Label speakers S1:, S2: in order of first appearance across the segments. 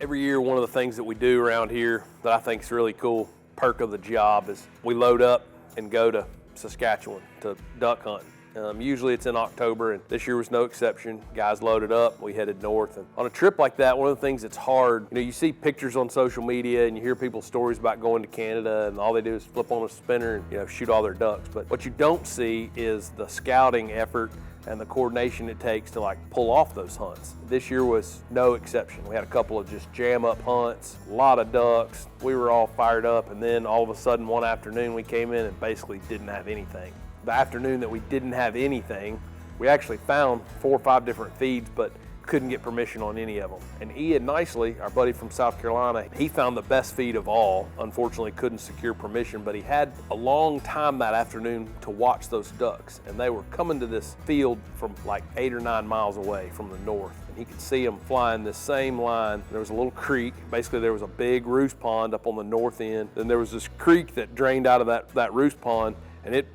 S1: Every year, one of the things that we do around here that I think is really cool, perk of the job, is we load up and go to Saskatchewan to duck hunting. Usually it's in October, and this year was no exception. Guys loaded up, we headed north. And on a trip like that, one of the things that's hard, you see pictures on social media and you hear people's stories about going to Canada and all they do is flip on a spinner and shoot all their ducks. But what you don't see is the scouting effort and the coordination it takes to pull off those hunts. This year was no exception. We had a couple of just jam up hunts, a lot of ducks. We were all fired up, and then all of a sudden one afternoon we came in and basically didn't have anything. The afternoon that we didn't have anything, we actually found 4 or 5 different feeds, but couldn't get permission on any of them. And Ian Nicely, our buddy from South Carolina, he found the best feed of all. Unfortunately, couldn't secure permission, but he had a long time that afternoon to watch those ducks. And they were coming to this field from 8 or 9 miles away from the north. And he could see them flying this same line. There was a little creek. Basically, there was a big roost pond up on the north end. Then there was this creek that drained out of that roost pond, and it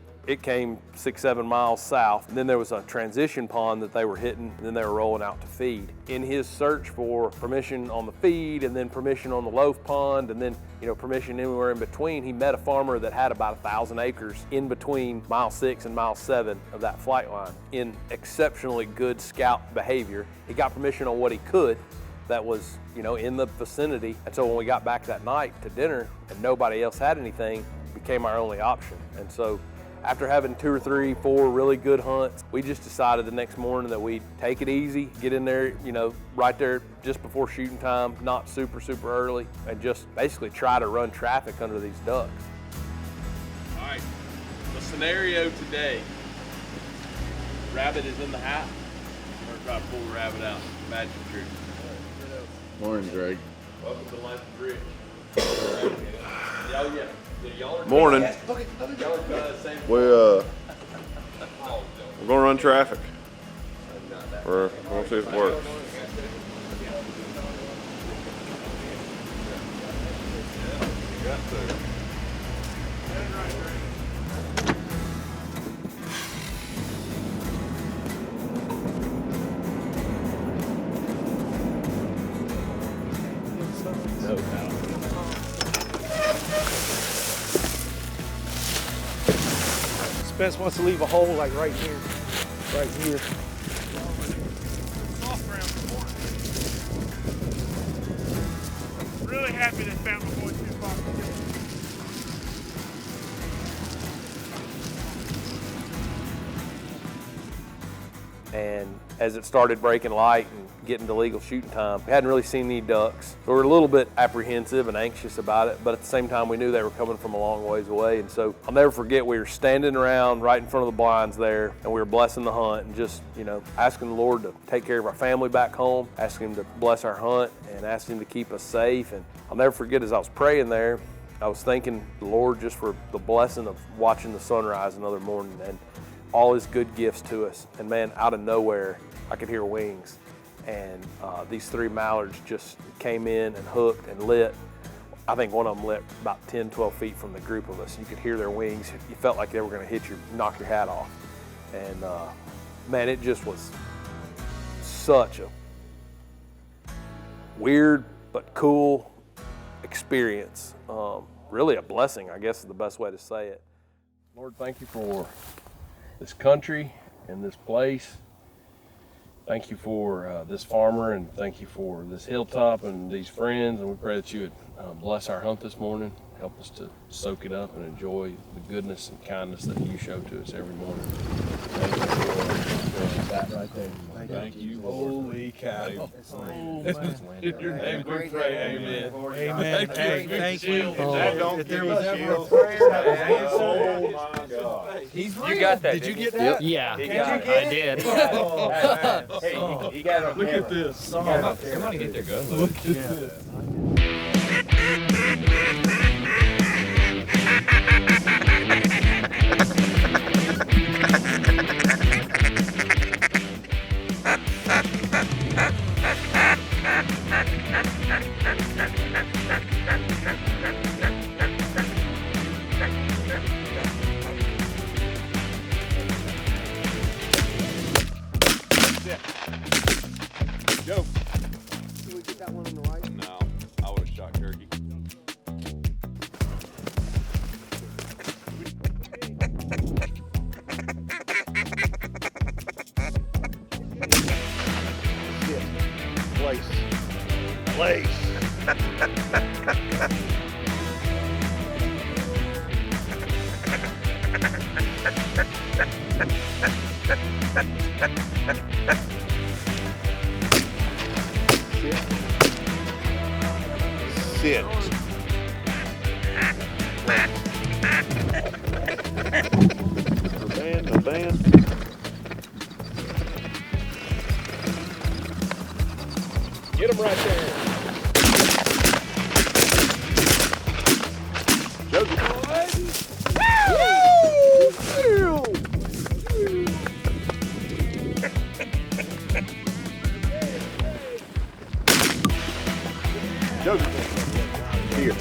S1: came 6, 7 miles south. And then there was a transition pond that they were hitting, and then they were rolling out to feed. In his search for permission on the feed, and then permission on the loaf pond, and then permission anywhere in between, he met a farmer that had about 1,000 acres in between mile 6 and mile 7 of that flight line. In exceptionally good scout behavior, he got permission on what he could that was in the vicinity. And so when we got back that night to dinner and nobody else had anything, it became our only option. And so after having 2 or 3, 4 really good hunts, we just decided the next morning that we'd take it easy, get in there, right there just before shooting time, not super, super early, and just basically try to run traffic under these ducks. All right, the scenario today, rabbit is in the hat. We're gonna try to pull the rabbit out, magic trick.
S2: Morning, Drake.
S1: Welcome to Life of Rich. Oh yeah.
S2: Morning. We're gonna run traffic. We're gonna see if it works.
S1: No doubt.
S3: Spence wants to leave a hole right here, right here.
S4: Really happy that found my boy too far.
S1: And as it started breaking light and getting to legal shooting time, we hadn't really seen any ducks. So we were a little bit apprehensive and anxious about it, but at the same time we knew they were coming from a long ways away. And so I'll never forget, we were standing around right in front of the blinds there, and we were blessing the hunt and just, asking the Lord to take care of our family back home, asking Him to bless our hunt, and asking Him to keep us safe. And I'll never forget, as I was praying there, I was thanking the Lord just for the blessing of watching the sunrise another morning and all His good gifts to us. And man, out of nowhere, I could hear wings. And these 3 mallards just came in and hooked and lit. I think one of them lit about 10, 12 feet from the group of us. You could hear their wings. You felt like they were gonna hit you, knock your hat off. And man, it just was such a weird but cool experience. Really a blessing, I guess is the best way to say it. Lord, thank you for this country and this place. Thank you for this farmer, and thank you for this hilltop and these friends, and we pray that you would bless our hunt this morning, help us to soak it up and enjoy the goodness and kindness that you show to us every morning. Thank you for that right there.
S4: Thank you, holy cow.
S1: Your name we pray, amen.
S3: Amen. Hey, thank you.
S4: If
S3: there was ever a prayer that was answered.
S4: Oh my God.
S3: He's
S5: You got that,
S3: Did you
S5: didn't
S3: get that?
S5: Yeah,
S4: He got it.
S5: I did.
S4: Hey, he got it on
S3: Look
S4: camera.
S3: at this.
S5: Somebody get their gun.
S3: Look at this.
S4: Go.
S3: Can we get that one on the right?
S4: No.
S3: place.
S2: Sit. No band, no band.
S3: Get him right there.
S2: Joseph. Here.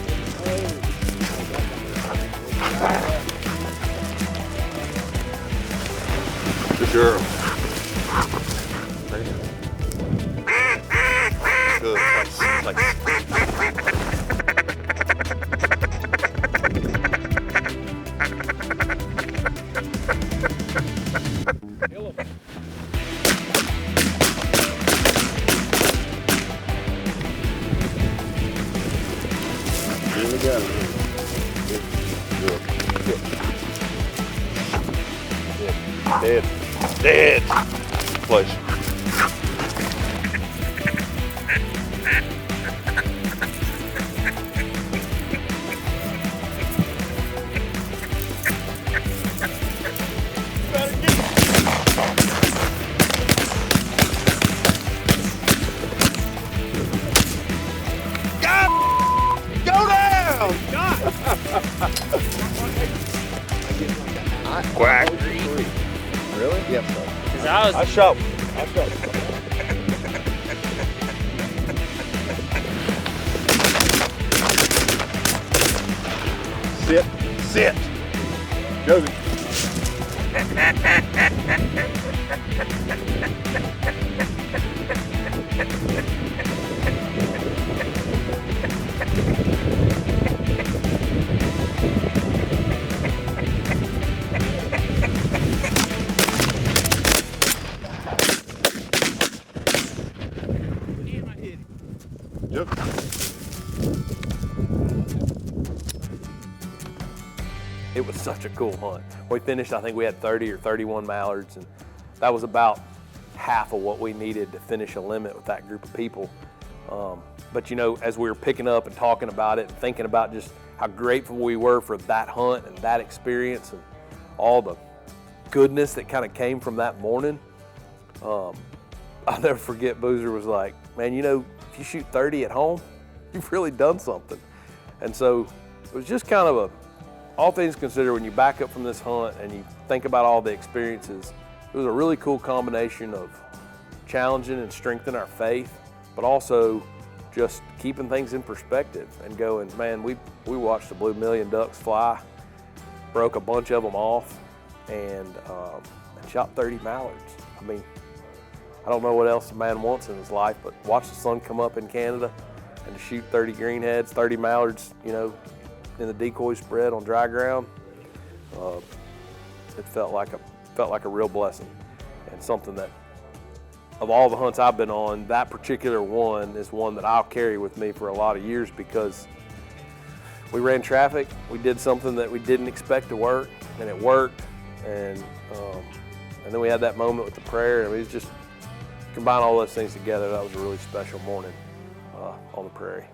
S2: Good girl. Good. Here we go. Dead. Dead. Place. Quack. Really? Yes, sir.
S3: I shot.
S2: Sit. Sit. Josie. Yep.
S1: It was such a cool hunt. We finished, I think we had 30 or 31 mallards, and that was about half of what we needed to finish a limit with that group of people. But you know, as we were picking up and talking about it and thinking about just how grateful we were for that hunt and that experience and all the goodness that kind of came from that morning, I'll never forget Boozer was like, man, you know, if you shoot 30 at home, you've really done something. And so it was just kind of all things considered, when you back up from this hunt and you think about all the experiences, it was a really cool combination of challenging and strengthening our faith, but also just keeping things in perspective and going, man, we watched the blue million ducks fly, broke a bunch of them off, and shot 30 mallards. I mean, I don't know what else a man wants in his life, but watch the sun come up in Canada and to shoot 30 greenheads, 30 mallards, you know, in the decoy spread on dry ground. It felt like a real blessing, and something that, of all the hunts I've been on, that particular one is one that I'll carry with me for a lot of years, because we ran traffic, we did something that we didn't expect to work, and it worked, and then we had that moment with the prayer, and we just combine all those things together. That was a really special morning on the prairie.